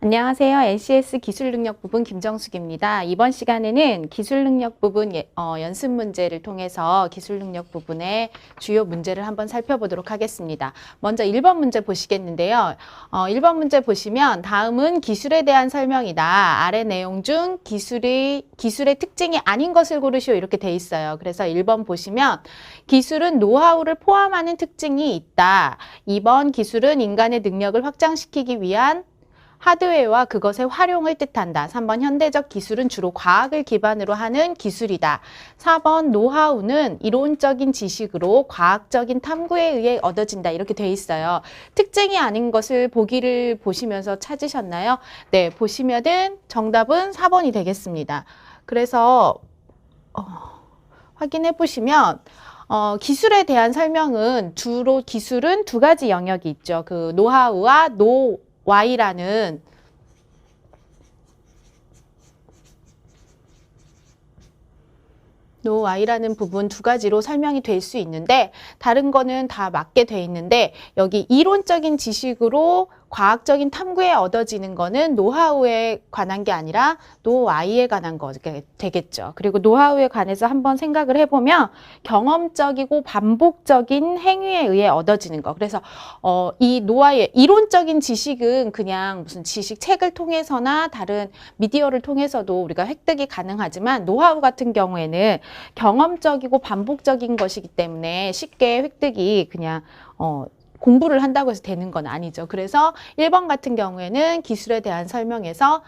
안녕하세요. NCS 기술능력 부분 김정숙입니다. 이번 시간에는 기술능력 부분 연습 문제를 통해서 기술능력 부분의 주요 문제를 한번 살펴보도록 하겠습니다. 먼저 1번 문제 보시겠는데요. 1번 문제 보시면 다음은 기술에 대한 설명이다. 아래 내용 중 기술의 특징이 아닌 것을 고르시오 이렇게 돼 있어요. 그래서 1번 보시면 기술은 노하우를 포함하는 특징이 있다. 2번 기술은 인간의 능력을 확장시키기 위한 하드웨어와 그것의 활용을 뜻한다. 3번 현대적 기술은 주로 과학을 기반으로 하는 기술이다. 4번 노하우는 이론적인 지식으로 과학적인 탐구에 의해 얻어진다. 이렇게 돼 있어요. 특징이 아닌 것을 보기를 보시면서 찾으셨나요? 네, 보시면은 정답은 4번이 되겠습니다. 그래서 확인해 보시면 기술에 대한 설명은 주로 기술은 두 가지 영역이 있죠. 그 노하우와 Y라는 부분 두 가지로 설명이 될 수 있는데 다른 거는 다 맞게 돼 있는데 여기 이론적인 지식으로 과학적인 탐구에 얻어지는 거는 노하우에 관한 게 아니라 노아이에 관한 거 되겠죠. 그리고 노하우에 관해서 한번 생각을 해보면 경험적이고 반복적인 행위에 의해 얻어지는 거. 그래서 이 노아의 이론적인 지식은 그냥 무슨 지식 책을 통해서나 다른 미디어를 통해서도 우리가 획득이 가능하지만 노하우 같은 경우에는 경험적이고 반복적인 것이기 때문에 쉽게 획득이 그냥 공부를 한다고 해서 되는 건 아니죠. 그래서 1번 같은 경우에는 기술에 대한 설명에서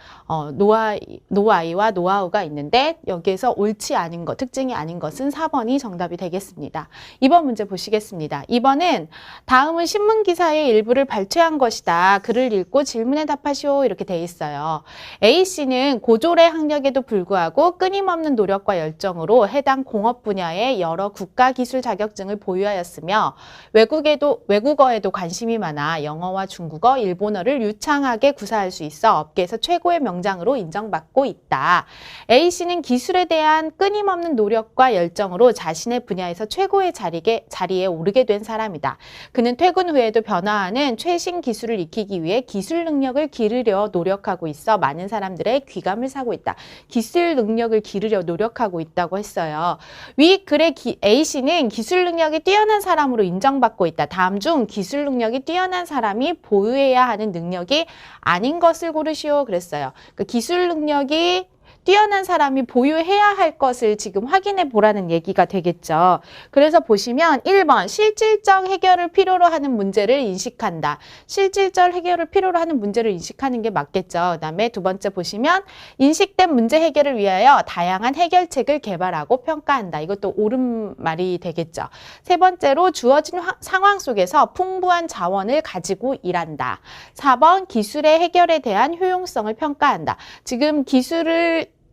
노아이와 노하우가 있는데 여기에서 옳지 않은 것, 특징이 아닌 것은 4번이 정답이 되겠습니다. 2번 문제 보시겠습니다. 2번은 다음은 신문기사의 일부를 발췌한 것이다. 글을 읽고 질문에 답하시오 이렇게 돼 있어요. A씨는 고졸의 학력에도 불구하고 끊임없는 노력과 열정으로 해당 공업 분야의 여러 국가기술 자격증을 보유하였으며 외국어에도 관심이 많아 영어와 중국어, 일본어를 유창하게 구사할 수 있어 업계에서 최고의 명장으로 인정받고 있다. A씨는 기술에 대한 끊임없는 노력과 열정으로 자신의 분야에서 최고의 자리에 오르게 된 사람이다. 그는 퇴근 후에도 변화하는 최신 기술을 익히기 위해 기술 능력을 기르려 노력하고 있어 많은 사람들의 귀감을 사고 있다. 기술 능력을 기르려 노력하고 있다고 했어요. 위 글의 A씨는 기술 능력이 뛰어난 사람으로 인정받고 있다. 다음 중 기술 능력이 뛰어난 사람이 보유해야 하는 능력이 아닌 것을 고르시오 그랬어요. 그 기술 능력이 뛰어난 사람이 보유해야 할 것을 지금 확인해 보라는 얘기가 되겠죠. 그래서 보시면 1번 실질적 해결을 필요로 하는 문제를 인식한다. 실질적 해결을 필요로 하는 문제를 인식하는 게 맞겠죠. 그다음에 두 번째 보시면 인식된 문제 해결을 위하여 다양한 해결책을 개발하고 평가한다. 이것도 옳은 말이 되겠죠. 세 번째로 주어진 상황 속에서 풍부한 자원을 가지고 일한다. 4번 기술의 해결에 대한 효용성을 평가한다. 지금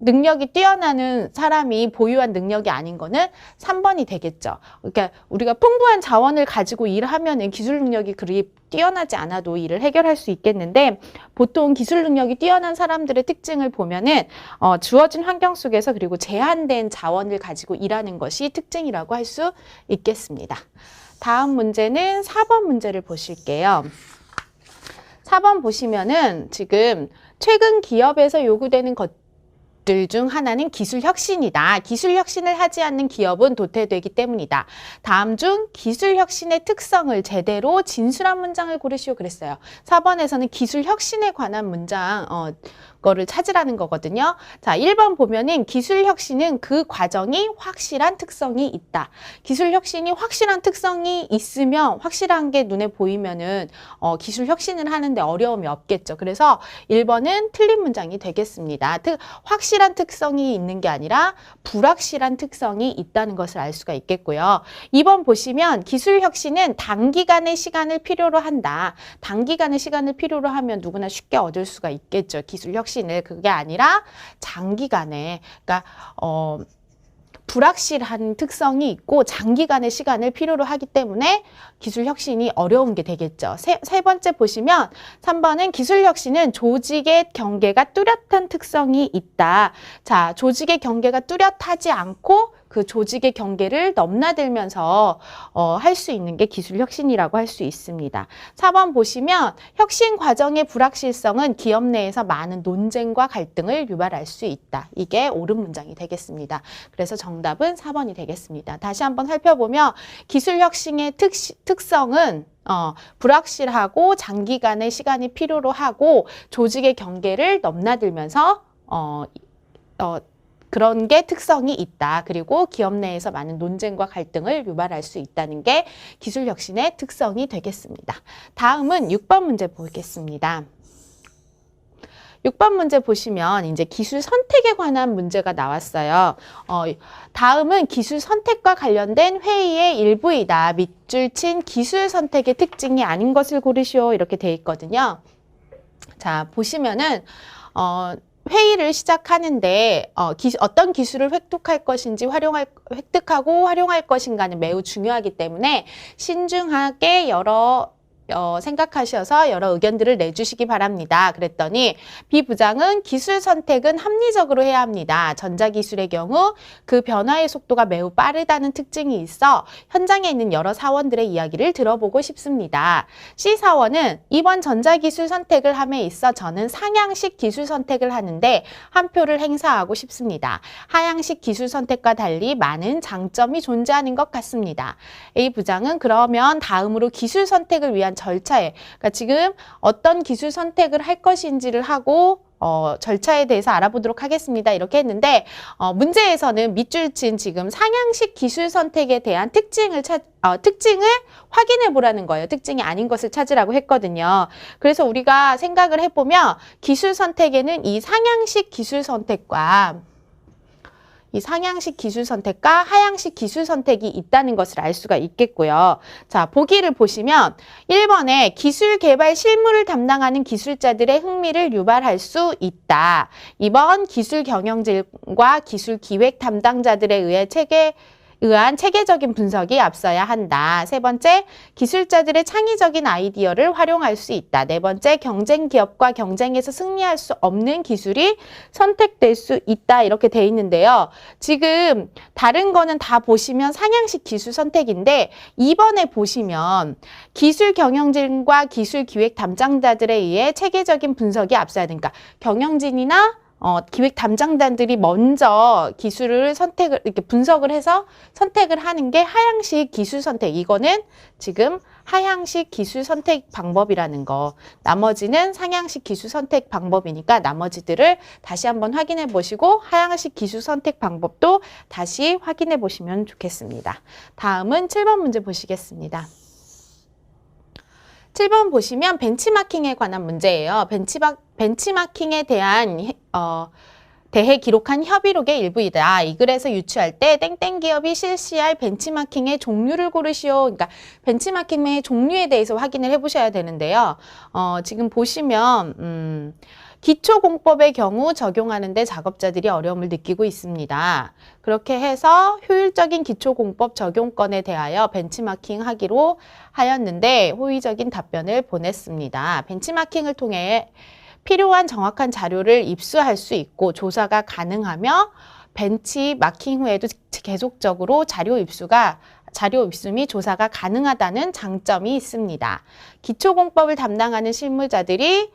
능력이 뛰어나는 사람이 보유한 능력이 아닌 거는 3번이 되겠죠. 그러니까 우리가 풍부한 자원을 가지고 일을 하면은 기술 능력이 그리 뛰어나지 않아도 일을 해결할 수 있겠는데 보통 기술 능력이 뛰어난 사람들의 특징을 보면은 주어진 환경 속에서 그리고 제한된 자원을 가지고 일하는 것이 특징이라고 할 수 있겠습니다. 다음 문제는 4번 문제를 보실게요. 4번 보시면은 지금 최근 기업에서 요구되는 것들 중 하나는 기술 혁신이다. 기술 혁신을 하지 않는 기업은 도태되기 때문이다. 다음 중 기술 혁신의 특성을 제대로 진술한 문장을 고르시오 그랬어요. 4번에서는 기술 혁신에 관한 문장 거를 찾으라는 거거든요. 자, 1번 보면은 기술 혁신은 그 과정이 확실한 특성이 있다. 기술 혁신이 확실한 특성이 있으면 확실한 게 눈에 보이면은 기술 혁신을 하는데 어려움이 없겠죠. 그래서 1번은 틀린 문장이 되겠습니다. 확실한 특성이 있는 게 아니라 불확실한 특성이 있다는 것을 알 수가 있겠고요. 2번 보시면 기술 혁신은 단기간의 시간을 필요로 한다. 단기간의 시간을 필요로 하면 누구나 쉽게 얻을 수가 있겠죠. 기술 혁신을 그게 아니라 장기간에 그러니까 불확실한 특성이 있고 장기간의 시간을 필요로 하기 때문에 기술 혁신이 어려운 게 되겠죠. 세 번째 보시면 3번은 기술 혁신은 조직의 경계가 뚜렷한 특성이 있다. 자, 조직의 경계가 뚜렷하지 않고 그 조직의 경계를 넘나들면서 할 수 있는 게 기술 혁신이라고 할 수 있습니다. 4번 보시면 혁신 과정의 불확실성은 기업 내에서 많은 논쟁과 갈등을 유발할 수 있다. 이게 옳은 문장이 되겠습니다. 그래서 정답은 4번이 되겠습니다. 다시 한번 살펴보면 기술 혁신의 특성은 불확실하고 장기간의 시간이 필요로 하고 조직의 경계를 넘나들면서 그런 게 특성이 있다. 그리고 기업 내에서 많은 논쟁과 갈등을 유발할 수 있다는 게 기술 혁신의 특성이 되겠습니다. 다음은 6번 문제 보겠습니다. 6번 문제 보시면 이제 기술 선택에 관한 문제가 나왔어요. 다음은 기술 선택과 관련된 회의의 일부이다. 밑줄 친 기술 선택의 특징이 아닌 것을 고르시오. 이렇게 돼 있거든요. 자, 보시면은 회의를 시작하는데 어떤 기술을 획득할 것인지 획득하고 활용할 것인가는 매우 중요하기 때문에 신중하게 생각하셔서 여러 의견들을 내주시기 바랍니다. 그랬더니 B 부장은 기술 선택은 합리적으로 해야 합니다. 전자기술의 경우 그 변화의 속도가 매우 빠르다는 특징이 있어 현장에 있는 여러 사원들의 이야기를 들어보고 싶습니다. C 사원은 이번 전자기술 선택을 함에 있어 저는 상향식 기술 선택을 하는데 한 표를 행사하고 싶습니다. 하향식 기술 선택과 달리 많은 장점이 존재하는 것 같습니다. A 부장은 그러면 다음으로 기술 선택을 위한 절차에, 그러니까 지금 어떤 기술 선택을 할 것인지를 하고 절차에 대해서 알아보도록 하겠습니다. 이렇게 했는데 문제에서는 밑줄 친 지금 상향식 기술 선택에 대한 특징을 확인해 보라는 거예요. 특징이 아닌 것을 찾으라고 했거든요. 그래서 우리가 생각을 해보면 기술 선택에는 이 상향식 기술 선택과 하향식 기술 선택이 있다는 것을 알 수가 있겠고요. 자, 보기를 보시면 1번에 기술 개발 실무를 담당하는 기술자들의 흥미를 유발할 수 있다. 2번 기술 경영진과 기술 기획 담당자들에 의한 체계적인 분석이 앞서야 한다. 세 번째, 기술자들의 창의적인 아이디어를 활용할 수 있다. 네 번째, 경쟁 기업과 경쟁에서 승리할 수 없는 기술이 선택될 수 있다. 이렇게 돼 있는데요. 지금 다른 거는 다 보시면 상향식 기술 선택인데 2번에 보시면 기술 경영진과 기술 기획 담당자들에 의해 체계적인 분석이 앞서야 되니까 경영진이나 기획 담당자들이 먼저 기술을 이렇게 분석을 해서 선택을 하는 게 하향식 기술 선택. 이거는 지금 하향식 기술 선택 방법이라는 거. 나머지는 상향식 기술 선택 방법이니까 나머지들을 다시 한번 확인해 보시고 하향식 기술 선택 방법도 다시 확인해 보시면 좋겠습니다. 다음은 7번 문제 보시겠습니다. 7번 보시면 벤치마킹에 관한 문제예요. 벤치마킹에 대해 기록한 협의록의 일부이다. 이 글에서 유추할 때 땡땡 기업이 실시할 벤치마킹의 종류를 고르시오. 그러니까 벤치마킹의 종류에 대해서 확인을 해보셔야 되는데요. 지금 보시면 기초공법의 경우 적용하는데 작업자들이 어려움을 느끼고 있습니다. 그렇게 해서 효율적인 기초공법 적용권에 대하여 벤치마킹하기로 하였는데 호의적인 답변을 보냈습니다. benchmarking을 통해 필요한 정확한 자료를 입수할 수 있고 조사가 가능하며 벤치마킹 후에도 계속적으로 자료 입수 및 조사가 가능하다는 장점이 있습니다. 기초공법을 담당하는 실무자들이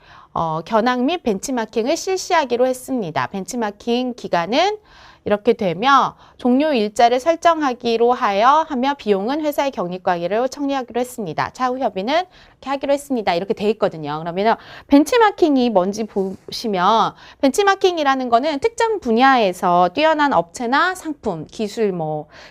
견학 및 벤치마킹을 실시하기로 했습니다. 벤치마킹 기간은 이렇게 되며 종료 일자를 설정하기로 하며 비용은 회사의 경리과기로 청구하기로 했습니다. 차후 협의는 이렇게 하기로 했습니다. 이렇게 돼 있거든요. 그러면 벤치마킹이 뭔지 보시면 벤치마킹이라는 거는 특정 분야에서 뛰어난 업체나 상품, 기술,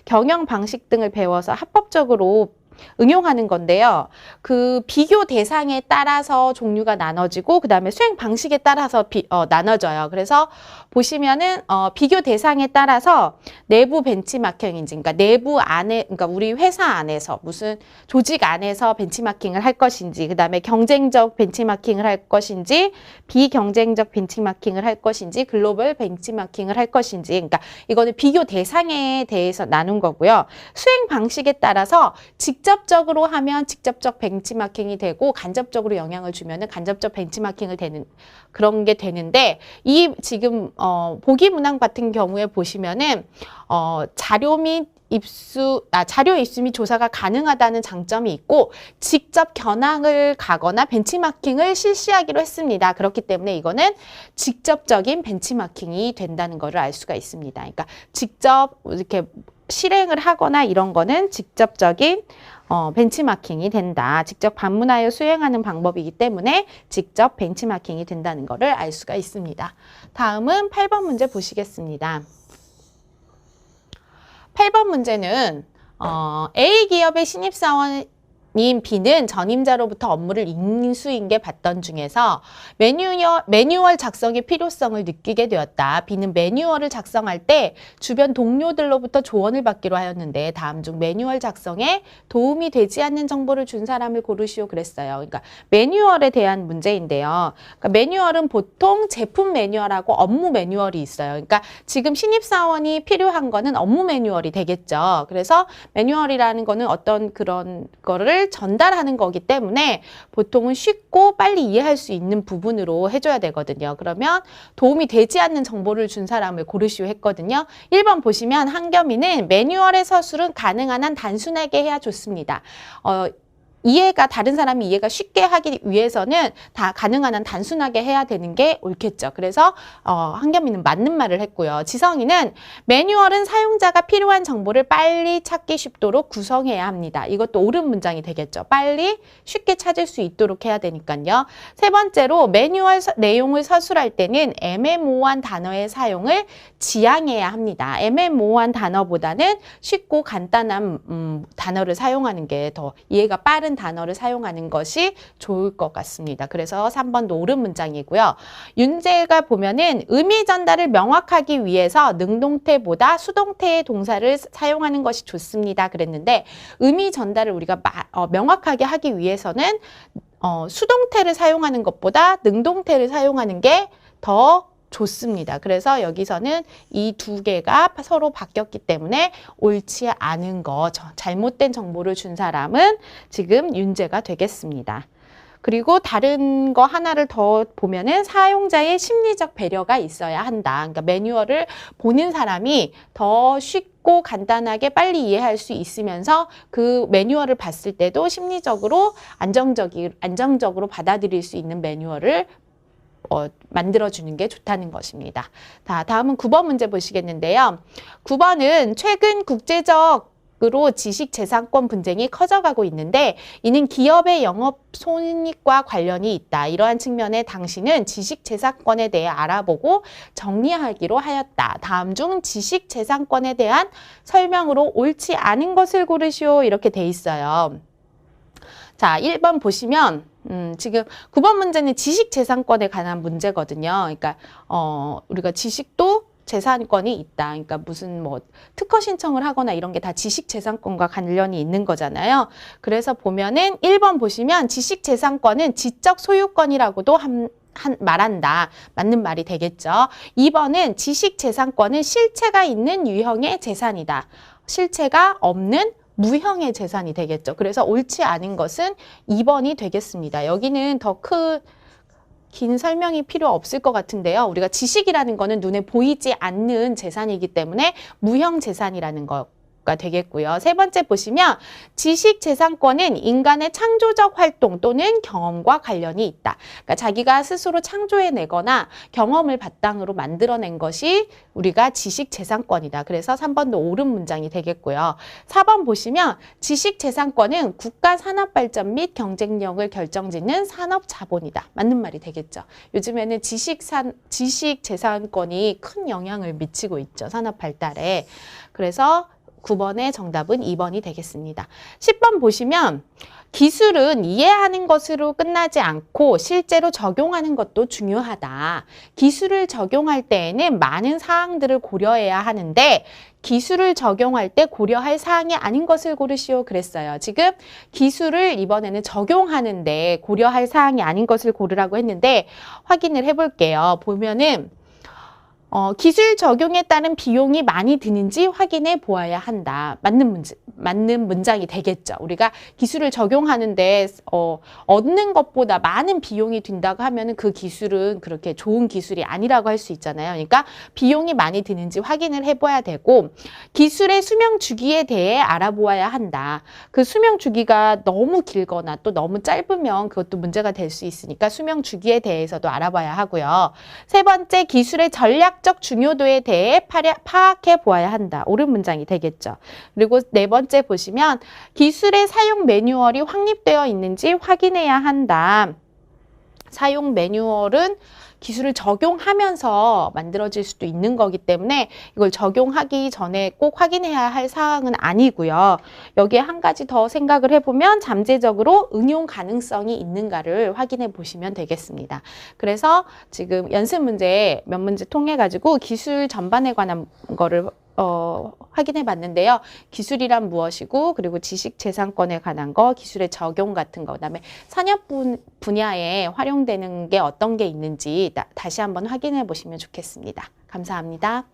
경영 방식 등을 배워서 합법적으로 응용하는 건데요. 그 비교 대상에 따라서 종류가 나눠지고 그 다음에 수행 방식에 따라서 나눠져요. 그래서 보시면은 비교 대상에 따라서 내부 벤치마킹인지, 그러니까 내부 안에, 그러니까 우리 회사 안에서 무슨 조직 안에서 벤치마킹을 할 것인지, 그 다음에 경쟁적 벤치마킹을 할 것인지, 비경쟁적 벤치마킹을 할 것인지, 글로벌 벤치마킹을 할 것인지, 그러니까 이거는 비교 대상에 대해서 나눈 거고요. 수행 방식에 따라서 직접 직접적으로 하면 직접적 벤치마킹이 되고 간접적으로 영향을 주면은 간접적 benchmarking을 되는 그런 게 되는데 이 지금 보기 문항 같은 경우에 보시면은 자료 입수 및 조사가 가능하다는 장점이 있고 직접 견학을 가거나 벤치마킹을 실시하기로 했습니다. 그렇기 때문에 이거는 직접적인 벤치마킹이 된다는 것을 알 수가 있습니다. 그러니까 직접 이렇게 실행을 하거나 이런 거는 직접적인 벤치마킹이 된다. 직접 방문하여 수행하는 방법이기 때문에 직접 벤치마킹이 된다는 것을 알 수가 있습니다. 다음은 8번 문제 보시겠습니다. 8번 문제는 A 기업의 신입사원인 B는 전임자로부터 업무를 인수인계 받던 중에서 매뉴얼 작성의 필요성을 느끼게 되었다. B는 매뉴얼을 작성할 때 주변 동료들로부터 조언을 받기로 하였는데 다음 중 매뉴얼 작성에 도움이 되지 않는 정보를 준 사람을 고르시오 그랬어요. 그러니까 매뉴얼에 대한 문제인데요. 그러니까 매뉴얼은 보통 제품 매뉴얼하고 업무 매뉴얼이 있어요. 그러니까 지금 신입사원이 필요한 거는 업무 매뉴얼이 되겠죠. 그래서 매뉴얼이라는 거는 어떤 그런 거를 전달하는 거기 때문에 보통은 쉽고 빨리 이해할 수 있는 부분으로 해줘야 되거든요. 그러면 도움이 되지 않는 정보를 준 사람을 고르시오 했거든요. 1번 보시면 한겸이는 매뉴얼의 서술은 가능한 한 단순하게 해야 좋습니다. 다른 사람이 이해가 쉽게 하기 위해서는 다 가능한 한 단순하게 해야 되는 게 옳겠죠. 그래서 한겸이는 맞는 말을 했고요. 지성이는 매뉴얼은 사용자가 필요한 정보를 빨리 찾기 쉽도록 구성해야 합니다. 이것도 옳은 문장이 되겠죠. 빨리 쉽게 찾을 수 있도록 해야 되니까요. 세 번째로 매뉴얼 내용을 서술할 때는 애매모호한 단어의 사용을 지양해야 합니다. 애매모호한 단어보다는 쉽고 간단한 단어를 사용하는 게 더 이해가 빠른 단어를 사용하는 것이 좋을 것 같습니다. 그래서 3번도 옳은 문장이고요. 윤재가 보면은 의미 전달을 명확하기 위해서 능동태보다 수동태의 동사를 사용하는 것이 좋습니다. 그랬는데 의미 전달을 우리가 명확하게 하기 위해서는 수동태를 사용하는 것보다 능동태를 사용하는 게 더 좋습니다. 그래서 여기서는 이 두 개가 서로 바뀌었기 때문에 옳지 않은 거, 잘못된 정보를 준 사람은 지금 윤재가 되겠습니다. 그리고 다른 거 하나를 더 보면은 사용자의 심리적 배려가 있어야 한다. 그러니까 매뉴얼을 보는 사람이 더 쉽고 간단하게 빨리 이해할 수 있으면서 그 매뉴얼을 봤을 때도 심리적으로 안정적으로 받아들일 수 있는 매뉴얼을 만들어주는 게 좋다는 것입니다. 다음은 9번 문제 보시겠는데요. 9번은 최근 국제적으로 지식재산권 분쟁이 커져가고 있는데 이는 기업의 영업 손익과 관련이 있다. 이러한 측면에 당신은 지식재산권에 대해 알아보고 정리하기로 하였다. 다음 중 지식재산권에 대한 설명으로 옳지 않은 것을 고르시오. 이렇게 돼 있어요. 자, 1번 보시면 지금 9번 문제는 지식재산권에 관한 문제거든요. 그러니까 우리가 지식도 재산권이 있다. 그러니까 무슨 특허 신청을 하거나 이런 게 다 지식재산권과 관련이 있는 거잖아요. 그래서 보면은 1번 보시면 지식재산권은 지적 소유권이라고도 말한다. 맞는 말이 되겠죠. 2번은 지식재산권은 실체가 있는 유형의 재산이다. 실체가 없는 무형의 재산이 되겠죠. 그래서 옳지 않은 것은 2번이 되겠습니다. 여기는 더 긴 설명이 필요 없을 것 같은데요. 우리가 지식이라는 거는 눈에 보이지 않는 재산이기 때문에 무형 재산이라는 거가 되겠고요. 세 번째 보시면 지식재산권은 인간의 창조적 활동 또는 경험과 관련이 있다. 그러니까 자기가 스스로 창조해내거나 경험을 바탕으로 만들어낸 것이 우리가 지식재산권이다. 그래서 3번도 옳은 문장이 되겠고요. 4번 보시면 지식재산권은 국가 산업발전 및 경쟁력을 결정짓는 산업자본이다. 맞는 말이 되겠죠. 요즘에는 지식재산권이 큰 영향을 미치고 있죠. 산업 발달에. 그래서 9번의 정답은 2번이 되겠습니다. 10번 보시면 기술은 이해하는 것으로 끝나지 않고 실제로 적용하는 것도 중요하다. 기술을 적용할 때에는 많은 사항들을 고려해야 하는데 기술을 적용할 때 고려할 사항이 아닌 것을 고르시오 그랬어요. 지금 기술을 이번에는 적용하는데 고려할 사항이 아닌 것을 고르라고 했는데 확인을 해볼게요. 보면은 기술 적용에 따른 비용이 많이 드는지 확인해 보아야 한다. 맞는 문장이 되겠죠. 우리가 기술을 적용하는데 얻는 것보다 많은 비용이 든다고 하면 그 기술은 그렇게 좋은 기술이 아니라고 할 수 있잖아요. 그러니까 비용이 많이 드는지 확인을 해봐야 되고 기술의 수명 주기에 대해 알아보아야 한다. 그 수명 주기가 너무 길거나 또 너무 짧으면 그것도 문제가 될 수 있으니까 수명 주기에 대해서도 알아봐야 하고요. 세 번째, 기술의 전략적 중요도에 대해 파악해 보아야 한다. 옳은 문장이 되겠죠. 그리고 네 번째 보시면 기술의 사용 매뉴얼이 확립되어 있는지 확인해야 한다. 사용 매뉴얼은 기술을 적용하면서 만들어질 수도 있는 거기 때문에 이걸 적용하기 전에 꼭 확인해야 할 사항은 아니고요. 여기에 한 가지 더 생각을 해보면 잠재적으로 응용 가능성이 있는가를 확인해 보시면 되겠습니다. 그래서 지금 연습 문제 몇 문제 통해 가지고 기술 전반에 관한 거를 확인해 봤는데요. 기술이란 무엇이고 그리고 지식재산권에 관한 거, 기술의 적용 같은 거, 그다음에 산업 분야에 활용되는 게 어떤 게 있는지 다시 한번 확인해 보시면 좋겠습니다. 감사합니다.